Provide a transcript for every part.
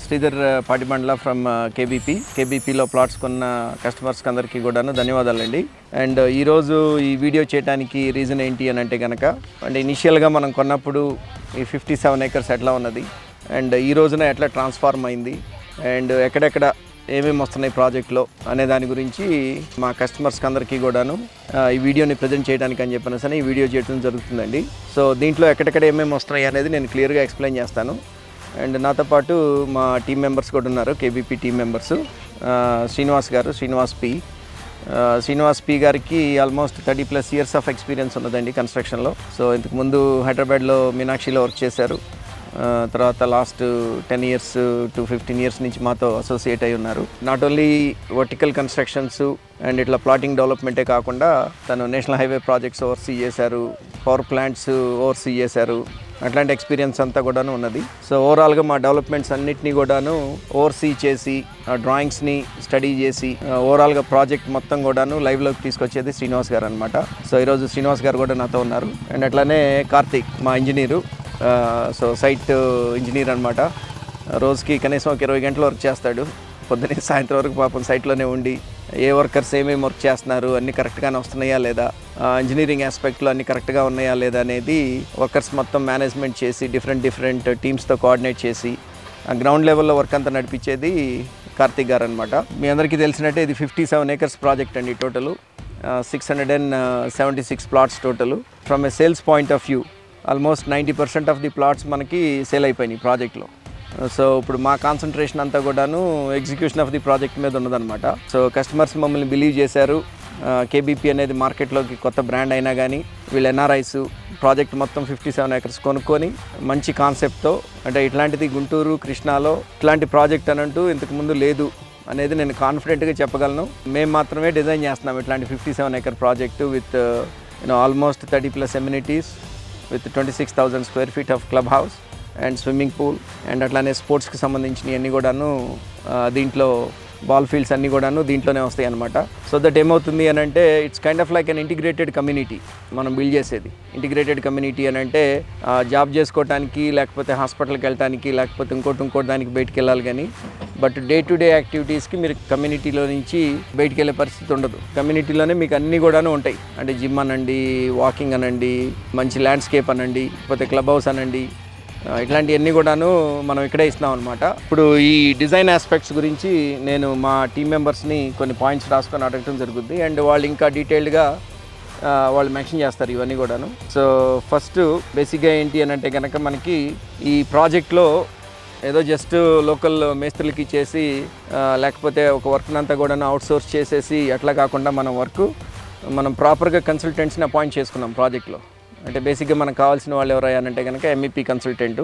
Sridhar Patibandla from కేబీపీలో plots కొన్న కస్టమర్స్కి అందరికీ కూడాను ధన్యవాదాలండి. అండ్ ఈరోజు ఈ వీడియో చేయడానికి రీజన్ ఏంటి అని అంటే కనుక, అంటే ఇనిషియల్గా మనం కొన్నప్పుడు ఈ 57 acres ఎట్లా ఉన్నది అండ్ ఈ రోజున ఎట్లా ట్రాన్స్ఫార్మ్ అయింది అండ్ ఎక్కడెక్కడ ఏమేమి వస్తున్నాయి ప్రాజెక్ట్లో అనే దాని గురించి మా కస్టమర్స్కి అందరికీ కూడాను ఈ వీడియోని ప్రజెంట్ చేయడానికి అని చెప్పిన ఈ వీడియో చేయడం జరుగుతుందండి. సో దీంట్లో ఎక్కడెక్కడ ఏమేమి వస్తున్నాయి అనేది నేను క్లియర్గా ఎక్స్ప్లెయిన్ చేస్తాను. అండ్ నాతో పాటు మా టీం మెంబర్స్ కూడా ఉన్నారు, KBP team members. Srinivas P గారికి ఆల్మోస్ట్ 30+ years ఆఫ్ ఎక్స్పీరియన్స్ ఉన్నదండి కన్స్ట్రక్షన్లో. సో ఇంతకుముందు హైదరాబాద్లో మీనాక్షిలో వర్క్ చేశారు. తర్వాత లాస్ట్ 10 years to 15 years నుంచి మాతో అసోసియేట్ అయి ఉన్నారు. Not only vertical constructions and ఇట్లా ప్లాటింగ్ డెవలప్మెంటే కాకుండా తను నేషనల్ హైవే ప్రాజెక్ట్స్ ఓవర్సీ చేశారు, పవర్ ప్లాంట్స్ ఓవర్సీ చేశారు. అట్లాంటి ఎక్స్పీరియన్స్ అంతా కూడాను ఉన్నది. సో ఓవరాల్గా మా డెవలప్మెంట్స్ అన్నిటినీ కూడాను ఓవర్సీ చేసి డ్రాయింగ్స్ని స్టడీ చేసి ఓవరాల్గా ప్రాజెక్ట్ మొత్తం కూడాను లైవ్లోకి తీసుకొచ్చేది శ్రీనివాస్ గారు అనమాట. సో ఈరోజు శ్రీనివాస్ గారు కూడా నాతో ఉన్నారు. అండ్ అట్లానే కార్తీక్ మా ఇంజనీరు, సో సైట్ ఇంజనీర్ అనమాట. రోజుకి కనీసం ఒక 20 గంటలు వర్క్ చేస్తాడు. పొద్దున్నే సాయంత్రం వరకు పాపం సైట్లోనే ఉండి ఏ వర్కర్స్ ఏమేమి వర్క్ చేస్తున్నారు, అన్నీ కరెక్ట్గానే వస్తున్నాయా లేదా, ఇంజనీరింగ్ ఆస్పెక్ట్లో అన్నీ కరెక్ట్గా ఉన్నాయా లేదా అనేది వర్కర్స్ మొత్తం మేనేజ్మెంట్ చేసి డిఫరెంట్ టీమ్స్తో కోఆర్డినేట్ చేసి గ్రౌండ్ లెవెల్లో వర్క్ అంతా నడిపించేది కార్తీక్ గారు అనమాట. మీ అందరికీ తెలిసినట్టే ఇది 57 acres ప్రాజెక్ట్ అండి. Total 676 plots total. From A sales point of view almost 90% of the plots మనకి సేల్ అయిపోయినాయి ప్రాజెక్ట్లో. సో ఇప్పుడు మా కాన్సన్ట్రేషన్ అంతా కూడాను ఎగ్జిక్యూషన్ ఆఫ్ ది ప్రాజెక్ట్ మీద ఉన్నదనమాట. సో కస్టమర్స్ మమ్మల్ని బిలీవ్ చేశారు. కేబీపీ అనేది మార్కెట్లోకి కొత్త బ్రాండ్ అయినా కానీ వీళ్ళు ఎన్ఆర్ఐస్ ప్రాజెక్ట్ మొత్తం 57 acres కొనుక్కొని మంచి కాన్సెప్ట్తో, అంటే ఇట్లాంటిది గుంటూరు కృష్ణాలో ఇట్లాంటి ప్రాజెక్ట్ అనంటూ ఇంతకుముందు లేదు అనేది నేను కాన్ఫిడెంట్గా చెప్పగలను. మేము మాత్రమే డిజైన్ చేస్తున్నాం ఇట్లాంటి 57 acre project with almost 30+ amenities with 26,000 square feet of club house and swimming pool and అట్లానే స్పోర్ట్స్కి సంబంధించినవి అన్నీ కూడాను దీంట్లో బాల్ ఫీల్డ్స్ అన్నీ కూడాను దీంట్లోనే వస్తాయి అనమాట. సో దట్ ఏమవుతుంది అని అంటే it's kind of like an integrated community మనం బిల్డ్ చేసేది. ఇంటిగ్రేటెడ్ కమ్యూనిటీ అని అంటే జాబ్ చేసుకోవడానికి లేకపోతే హాస్పిటల్కి వెళ్ళడానికి లేకపోతే ఇంకోటి దానికి బయటికి వెళ్ళాలి కానీ, బట్ డే టు డే యాక్టివిటీస్కి మీరు కమ్యూనిటీలో నుంచి బయటికి వెళ్ళే పరిస్థితి ఉండదు. కమ్యూనిటీలోనే మీకు అన్నీ కూడాను ఉంటాయి. అంటే జిమ్ అనండి, వాకింగ్ అనండి, మంచి ల్యాండ్స్కేప్ అనండి, లేకపోతే క్లబ్ హౌస్ అనండి, ఇట్లాంటివన్నీ కూడాను మనం ఇక్కడే ఇస్తున్నాం అనమాట. ఇప్పుడు ఈ డిజైన్ ఆస్పెక్ట్స్ గురించి నేను మా టీం మెంబర్స్ని కొన్ని పాయింట్స్ రాసుకొని అడగటం జరుగుతుంది. అండ్ వాళ్ళు ఇంకా డీటెయిల్డ్గా వాళ్ళు మెన్షన్ చేస్తారు ఇవన్నీ కూడాను. సో ఫస్ట్ బేసిక్గా ఏంటి అని అంటే కనుక మనకి ఈ ప్రాజెక్ట్లో ఏదో జస్ట్ లోకల్ మేస్త్రులకి ఇచ్చేసి లేకపోతే ఒక వర్క్నంతా కూడా అవుట్సోర్స్ చేసేసి అట్లా కాకుండా మనం ప్రాపర్గా కన్సల్టెంట్స్ని అపాయింట్ చేసుకున్నాం ప్రాజెక్ట్లో. అంటే బేసిక్గా మనకు కావాల్సిన వాళ్ళు ఎవరయ్యానంటే కనుక MEP consultant,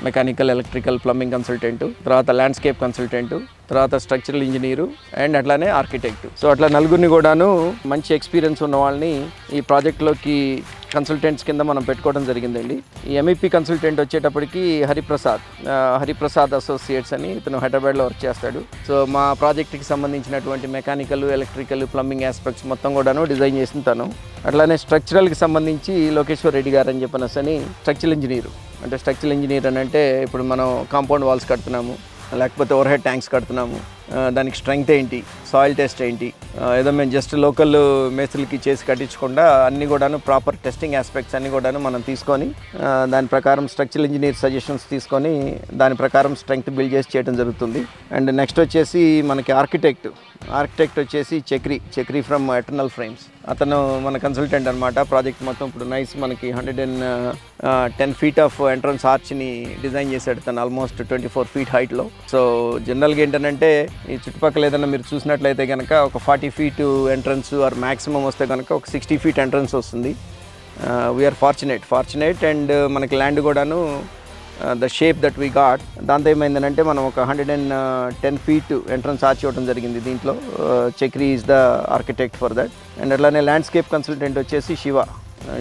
mechanical, electrical, plumbing consultant, తర్వాత ల్యాండ్స్కేప్ కన్సల్టెంటు, తర్వాత స్ట్రక్చరల్ ఇంజనీరు అండ్ అట్లానే ఆర్కిటెక్ట్. సో అట్లా నలుగురిని కూడాను మంచి ఎక్స్పీరియన్స్ ఉన్న వాళ్ళని ఈ ప్రాజెక్ట్లోకి కన్సల్టెంట్స్ కింద మనం పెట్టుకోవడం జరిగిందండి. ఈ MEP కన్సల్టెంట్ వచ్చేటప్పటికి హరిప్రసాద్ అసోసియేట్స్ అని ఇతను హైదరాబాద్లో వర్క్ చేస్తాడు. సో మా ప్రాజెక్ట్కి సంబంధించినటువంటి మెకానికల్, ఎలక్ట్రికల్, ప్లంబింగ్ ఆస్పెక్ట్స్ మొత్తం కూడాను డిజైన్ చేసిన తను. అట్లానే స్ట్రక్చరల్కి సంబంధించి లోకేశ్వర్ రెడ్డి గారు అని చెప్పనసని స్ట్రక్చరల్ ఇంజనీరు. అంటే స్ట్రక్చరల్ ఇంజనీర్ అని అంటే ఇప్పుడు మనం కాంపౌండ్ వాల్స్ కడుతున్నాము, లేకపోతే ఓవర్ హెడ్ ట్యాంక్స్ కడుతున్నాము, దానికి స్ట్రెంగ్త్ ఏంటి, సాయిల్ టెస్ట్ ఏంటి, ఏదో మేము జస్ట్ లోకల్ మేస్త్రులకి చేసి కట్టించకుండా అన్నీ కూడాను ప్రాపర్ టెస్టింగ్ ఆస్పెక్ట్స్ అన్నీ కూడాను మనం తీసుకొని దాని ప్రకారం స్ట్రక్చరల్ ఇంజనీర్ సజెషన్స్ తీసుకొని దాని ప్రకారం స్ట్రెంగ్త్ బిల్డ్ చేసి చేయడం జరుగుతుంది. అండ్ నెక్స్ట్ వచ్చేసి మనకి ఆర్కిటెక్ట్ వచ్చేసి చక్రి ఫ్రమ్ ఎటర్నల్ ఫ్రేమ్స్. అతను మన కన్సల్టెంట్ అనమాట. ప్రాజెక్ట్ మొత్తం ఇప్పుడు నైస్ మనకి 110 feet ఆఫ్ ఎంట్రన్స్ ఆర్చ్ని డిజైన్ చేశాడు తను, ఆల్మోస్ట్ 24 feet హైట్లో. సో జనరల్గా ఏంటంటే ఈ చుట్టుపక్కల ఏదైనా మీరు చూసినట్లయితే కనుక ఒక 40 feet ఎంట్రన్స్ ఆర్ మ్యాక్సిమం వస్తే కనుక ఒక 60 feet ఎంట్రన్స్ వస్తుంది. వీఆర్ ఫార్చునేట్ అండ్ మనకి ల్యాండ్ కూడాను the shape that we got, దాంతో ఏమైందంటే మనం ఒక 110 feet ఎంట్రన్స్ ఆర్చ్ ఇవ్వడం జరిగింది దీంట్లో. Chakri is the architect for that. And అట్లానే ల్యాండ్స్కేప్ కన్సల్టెంట్ వచ్చేసి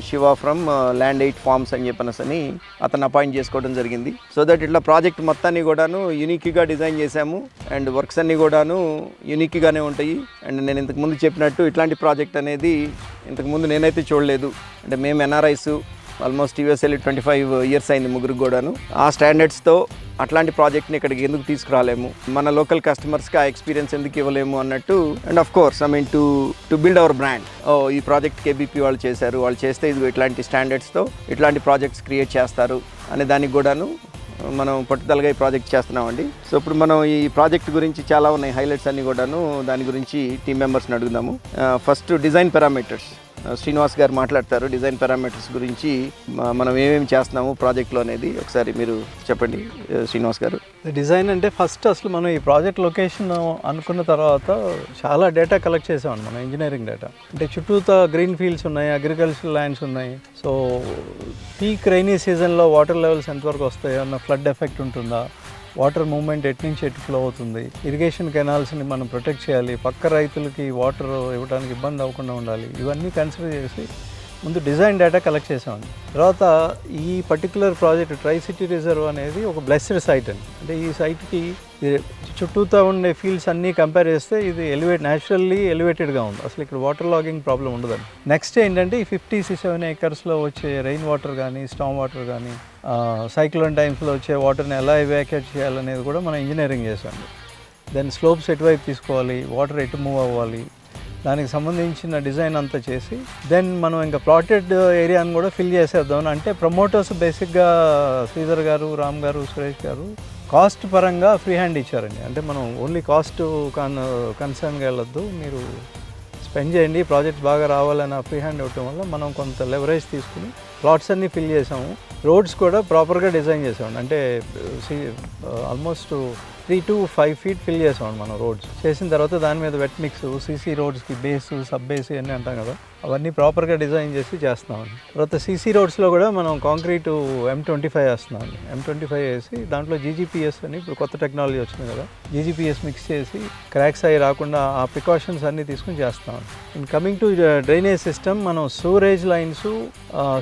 శివ ఫ్రమ్ ల్యాండ్ 8 farms అని చెప్పనసని అతను అపాయింట్ చేసుకోవడం జరిగింది. సో దట్ ఇట్లా ప్రాజెక్ట్ మొత్తాన్ని కూడాను యూనిక్గా డిజైన్ చేశాము అండ్ వర్క్స్ అన్నీ కూడాను యూనిక్గానే ఉంటాయి. అండ్ నేను ఇంతకుముందు చెప్పినట్టు ఇట్లాంటి ప్రాజెక్ట్ అనేది ఇంతకుముందు నేనైతే చూడలేదు. అంటే మేము ఎన్ఆర్ఐస్ ఆల్మోస్ట్ యూఎస్ఎల్ 25 ఇయర్స్ అయింది ముగ్గురికి కూడాను. ఆ స్టాండర్డ్స్తో అట్లాంటి ప్రాజెక్ట్ని ఇక్కడికి ఎందుకు తీసుకురాలేము, మన లోకల్ కస్టమర్స్కి ఆ ఎక్స్పీరియన్స్ ఎందుకు ఇవ్వలేము అన్నట్టు. And of course to build our brand. ఈ ప్రాజెక్ట్ కేబీపీ వాళ్ళు చేశారు, వాళ్ళు చేస్తే ఇది ఇట్లాంటి స్టాండర్డ్స్తో ఇట్లాంటి ప్రాజెక్ట్స్ క్రియేట్ చేస్తారు అనే దానికి కూడాను మనం పట్టుదలగా ఈ ప్రాజెక్ట్ చేస్తున్నామండి. సో ఇప్పుడు మనం ఈ ప్రాజెక్ట్ గురించి చాలా ఉన్నాయి హైలైట్స్ అన్ని కూడాను, దాని గురించి టీమ్ మెంబర్స్ని అడుగుదాము. ఫస్ట్ డిజైన్ పారామీటర్స్ శ్రీనివాస్ గారు మాట్లాడతారు. డిజైన్ పారామీటర్స్ గురించి మనం ఏమేమి చేస్తున్నాము ప్రాజెక్ట్లో అనేది ఒకసారి మీరు చెప్పండి శ్రీనివాస్ గారు. డిజైన్ అంటే ఫస్ట్ అసలు మనం ఈ ప్రాజెక్ట్ లొకేషన్ అనుకున్న తర్వాత చాలా డేటా కలెక్ట్ చేసామండి, మనం ఇంజనీరింగ్ డేటా. అంటే చుట్టూతా గ్రీన్ ఫీల్డ్స్ ఉన్నాయి, అగ్రికల్చరల్ ల్యాండ్స్ ఉన్నాయి. సో పీక్ రైనీ సీజన్లో వాటర్ లెవెల్స్ ఎంతవరకు వస్తాయి, అన్న ఫ్లడ్ ఎఫెక్ట్ ఉంటుందా, వాటర్ మూవ్మెంట్ ఎటు నుంచి ఎటు ఫ్లో అవుతుంది, ఇరిగేషన్ కెనాల్స్ని మనం ప్రొటెక్ట్ చేయాలి, పక్క రైతులకి వాటర్ ఇవ్వడానికి ఇబ్బంది అవ్వకుండా ఉండాలి, ఇవన్నీ కన్సిడర్ చేసి ముందు డిజైన్ డేటా కలెక్ట్ చేసామండి. తర్వాత ఈ particular project try city reserve అనేది ఒక బ్లెస్డ్ సైట్ అండి. అంటే ఈ సైట్కి చుట్టూతా ఉండే ఫీల్డ్స్ అన్నీ కంపేర్ చేస్తే ఇది న్యాచురల్లీ ఎలివేటెడ్గా ఉంది, అసలు ఇక్కడ వాటర్ లాగింగ్ ప్రాబ్లం ఉండదండి. నెక్స్ట్ ఏంటంటే ఈ 57 ఏకర్స్లో వచ్చే రెయిన్ వాటర్ కానీ స్టామ్ వాటర్ కానీ సైక్లోన్ టైమ్స్లో వచ్చే వాటర్ని ఎలా ఎవాక్యుయేట్ చేయాలనేది కూడా మనం ఇంజనీరింగ్ చేసాము. దెన్ స్లోప్స్ ఎటువైపు తీసుకోవాలి, వాటర్ ఎటు మూవ్ అవ్వాలి, దానికి సంబంధించిన డిజైన్ అంతా చేసి దెన్ మనం ఇంకా ప్లాటెడ్ ఏరియాని కూడా ఫిల్ చేసేద్దాం. అంటే ప్రమోటర్స్ బేసిక్గా శ్రీధర్ గారు, రామ్ గారు, సురేష్ గారు కాస్ట్ పరంగా ఫ్రీ హ్యాండ్ ఇచ్చారండి. అంటే మనం ఓన్లీ కాస్ట్ కన్సర్న్గా వెళ్ళొద్దు, మీరు స్పెండ్ చేయండి, ప్రాజెక్ట్ బాగా రావాలని ఫ్రీ హ్యాండ్ ఇవ్వటం వల్ల మనం కొంత లెవరేజ్ తీసుకుని ప్లాట్స్ అన్నీ ఫిల్ చేసాము. రోడ్స్ కూడా ప్రాపర్గా డిజైన్ చేసామండి. అంటే ఆల్మోస్ట్ 3 to 5 feet ఫిల్ చేసామండి మనం రోడ్స్. చేసిన తర్వాత దాని మీద వెట్ మిక్స్, సీసీ రోడ్స్కి బేసు, సబ్ బేసు అన్నీ అంటాం కదా, అవన్నీ ప్రాపర్గా డిజైన్ చేసి చేస్తున్నామండి. తర్వాత సీసీ రోడ్స్లో కూడా మనం కాంక్రీట్ M25 వేస్తున్నామండి. M25 వేసి దాంట్లో జీజీపీఎస్ అని ఇప్పుడు కొత్త టెక్నాలజీ వచ్చింది కదా, జీజీపీఎస్ మిక్స్ చేసి క్రాక్స్ అయ్యి రాకుండా ఆ ప్రికాషన్స్ అన్నీ తీసుకుని చేస్తామండి. Incoming to drainage system, మనం సూరేజ్ lines,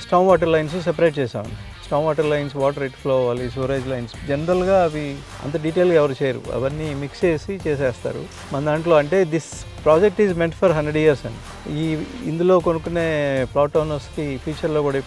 storm water lines separate చేసామండి. Storm water lines water at flow అవ్వాలి, సూరేజ్ లైన్స్ జనరల్గా అవి అంత డీటెయిల్గా ఎవరు చేయరు, అవన్నీ మిక్స్ చేసి చేసేస్తారు. మన దాంట్లో అంటే this project is meant for 100 years అండి. ఇందులో కొనుక్కునే ప్లాట్ ఓనర్స్కి ఫ్యూచర్లో కూడా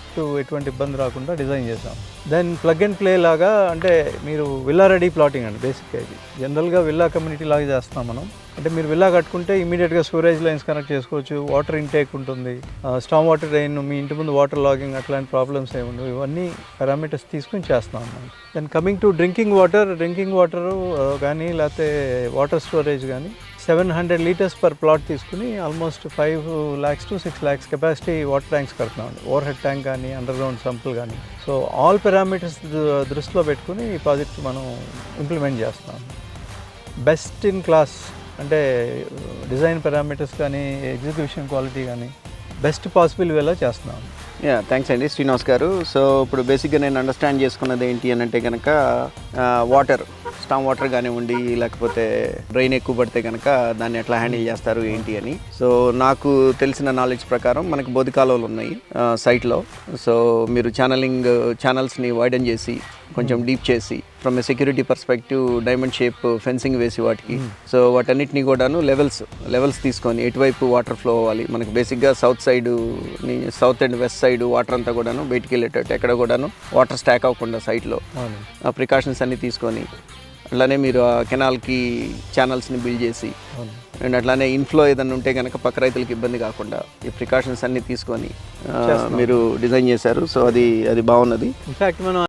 ఎటువంటి ఇబ్బంది రాకుండా డిజైన్ చేసాం. దెన్ ప్లగ్ అండ్ ప్లే లాగా, అంటే మీరు విల్లా రెడీ ప్లాటింగ్ అండి బేసిక్గా. ఇది జనరల్గా విల్లా కమ్యూనిటీ లాగా చేస్తాం మనం. అంటే మీరు విల్లా కట్టుకుంటే ఇమీడియట్గా స్టోరేజ్ లైన్స్ కనెక్ట్ చేసుకోవచ్చు, వాటర్ ఇంటేక్ ఉంటుంది, స్టామ్ వాటర్ డ్రైన్, మీ ఇంటి ముందు వాటర్ లాగింగ్ అట్లాంటి ప్రాబ్లమ్స్ ఏమి ఉండవు. ఇవన్నీ పారామీటర్స్ తీసుకుని చేస్తాం మనం. Then coming to drinking water కానీ లేకపోతే వాటర్ స్టోరేజ్ కానీ 700 liters per ప్లాట్ తీసుకుని almost 5 lakhs to 6 lakhs capacity water tanks కడుతున్నాం. ఓవర్ హెడ్ ట్యాంక్ కానీ, అండర్ గ్రౌండ్ సంపులు కానీ. సో ఆల్ పారామీటర్స్ దృష్టిలో పెట్టుకుని ఈ ప్రాజెక్ట్ మనం ఇంప్లిమెంట్ చేస్తున్నాం. బెస్ట్ ఇన్ క్లాస్ అంటే డిజైన్ పారామీటర్స్ కానీ, ఎగ్జిక్యూషన్ క్వాలిటీ కానీ బెస్ట్ పాసిబుల్ వేలో చేస్తున్నాం. థ్యాంక్స్ అండి శ్రీనివాస్ గారు. సో ఇప్పుడు బేసిక్గా నేను అండర్స్టాండ్ చేసుకున్నది ఏంటి అని అంటే కనుక వాటర్, స్టామ్ వాటర్ కానివ్వండి, లేకపోతే డ్రైన్ ఎక్కువ పడితే కనుక దాన్ని ఎట్లా హ్యాండిల్ చేస్తారు ఏంటి అని. సో నాకు తెలిసిన నాలెడ్జ్ ప్రకారం మనకు బోధి కాలువలు ఉన్నాయి సైట్లో. సో మీరు ఛానల్స్ని వైడన్ చేసి కొంచెం డీప్ చేసి from A security perspective diamond shape fencing వేసి వాటికి, సో వాటన్నిటిని కూడాను లెవెల్స్ తీసుకొని ఎటువైపు వాటర్ ఫ్లో అవ్వాలి, మనకి బేసిక్గా south and west side water అంతా కూడాను బయటికి వెళ్ళేటట్టు ఎక్కడ కూడాను వాటర్ స్టాక్ అవ్వకుండా సైట్లో ఆ ప్రికాషన్స్ అన్నీ తీసుకొని, అట్లానే మీరు ఆ కెనాల్కి ఛానల్స్ని బిల్డ్ చేసి, అండ్ అట్లానే ఇన్ఫ్లో ఏదైనా ఉంటే కనుక పక్క రైతులకు ఇబ్బంది కాకుండా ఈ ప్రికాషన్స్ అన్నీ తీసుకొని మీరు డిజైన్ చేశారు. సో అది బాగున్నది. ఇన్ఫ్యాక్ట్ మనం